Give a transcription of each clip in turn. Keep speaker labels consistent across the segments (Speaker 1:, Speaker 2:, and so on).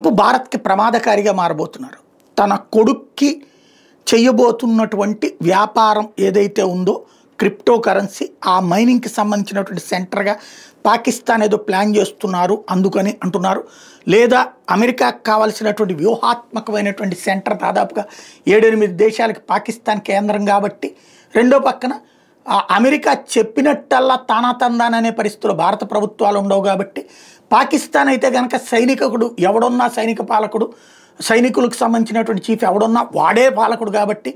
Speaker 1: భారత్కి ప్రమాదకారిగా మారబోతున్నారు. తన కొడుక్కి చేయబోతున్నటువంటి వ్యాపారం ఏదైతే ఉందో క్రిప్టో కరెన్సీ, ఆ మైనింగ్కి సంబంధించినటువంటి సెంటర్గా పాకిస్తాన్ ఏదో ప్లాన్ చేస్తున్నారు అందుకని అంటున్నారు. లేదా అమెరికాకు కావాల్సినటువంటి వ్యూహాత్మకమైనటువంటి సెంటర్ దాదాపుగా 7-8 దేశాలకి పాకిస్తాన్ కేంద్రం కాబట్టి, రెండో పక్కన అమెరికా చెప్పినట్టల్లా తానాతందాననే పరిస్థితుల్లో భారత ప్రభుత్వాలు ఉండవు కాబట్టి, పాకిస్తాన్ అయితే కనుక సైనికుడు ఎవడున్నా సైనిక పాలకుడు, సైనికులకు సంబంధించినటువంటి చీఫ్ ఎవడున్నా వాడే పాలకుడు కాబట్టి,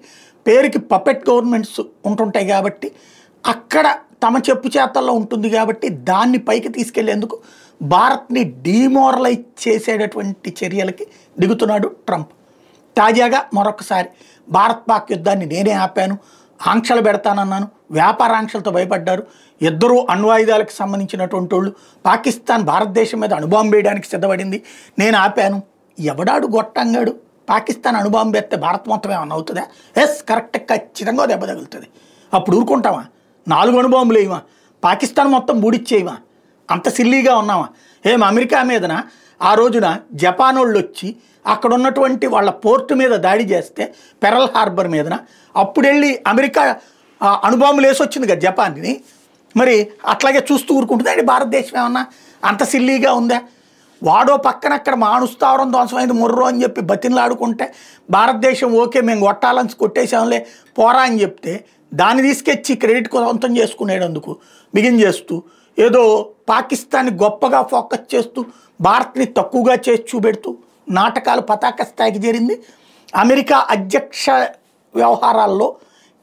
Speaker 1: పేరుకి పపెట్ గవర్నమెంట్స్ ఉంటుంటాయి కాబట్టి, అక్కడ తమ చెప్పు చేతల్లో ఉంటుంది కాబట్టి దాన్ని పైకి తీసుకెళ్లేందుకు భారత్ని డీమోరలైజ్ చేసేటటువంటి చర్యలకి దిగుతున్నాడు ట్రంప్. తాజాగా మరొకసారి భారత్ పాక్ యుద్ధాన్ని నేనే ఆపాను, ఆంక్షలు పెడతానన్నాను, వ్యాపార ఆంక్షలతో భయపడ్డారు. ఇద్దరూ అణ్వాయుధాలకు సంబంధించినటువంటి వాళ్ళు. పాకిస్తాన్ భారతదేశం మీద అణుబాంబు వేయడానికి సిద్ధపడింది, నేను ఆపాను. ఎవడాడు గొట్టంగాడు? పాకిస్తాన్ అణుబాంబు వేస్తే భారత్ మొత్తం ఏమన్నా అవుతుందా? ఎస్, కరెక్ట్, ఖచ్చితంగా దెబ్బ తగులుతుంది. అప్పుడు ఊరుకుంటామా? 4 అణుబాంబులు వేయమా? పాకిస్తాన్ మొత్తం బూడిచ్చేయమా? అంత సిల్లీగా ఉన్నామా? అమెరికా మీదన ఆ రోజున జపాన్ వాళ్ళు వచ్చి అక్కడ ఉన్నటువంటి వాళ్ళ పోర్టు మీద దాడి చేస్తే, పెరల్ హార్బర్ మీదన, అప్పుడు వెళ్ళి అమెరికా అణుబాంబులు వేసి వచ్చింది కదా జపాన్ని. మరి అట్లాగే చూస్తూ ఊరుకుంటుందండి భారతదేశం? ఏమన్నా అంత సిల్లీగా ఉందా? వాడో పక్కన అక్కడ మాణుస్థావరం ధ్వంసమైంది ముర్రో అని చెప్పి బతిన్లాడుకుంటే భారతదేశం ఓకే మేము కొట్టాలని కొట్టేసాంలే పోరా అని చెప్తే, దాన్ని తీసుకొచ్చి క్రెడిట్ సొంతం చేసుకునేటందుకు మిగించేస్తూ ఏదో పాకిస్తాన్ని గొప్పగా ఫోకస్ చేస్తూ భారత్ని తక్కువగా చేసి చూపెడుతూ నాటకాలు పతాక స్థాయికి చేరింది. అమెరికా అధ్యక్ష వ్యవహారాల్లో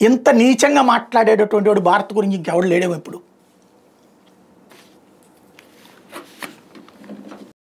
Speaker 1: ఇంత నీచంగా మాట్లాడేటటువంటి వాడు భారత్ గురించి ఇంకెవడు లేడేమో ఇప్పుడు.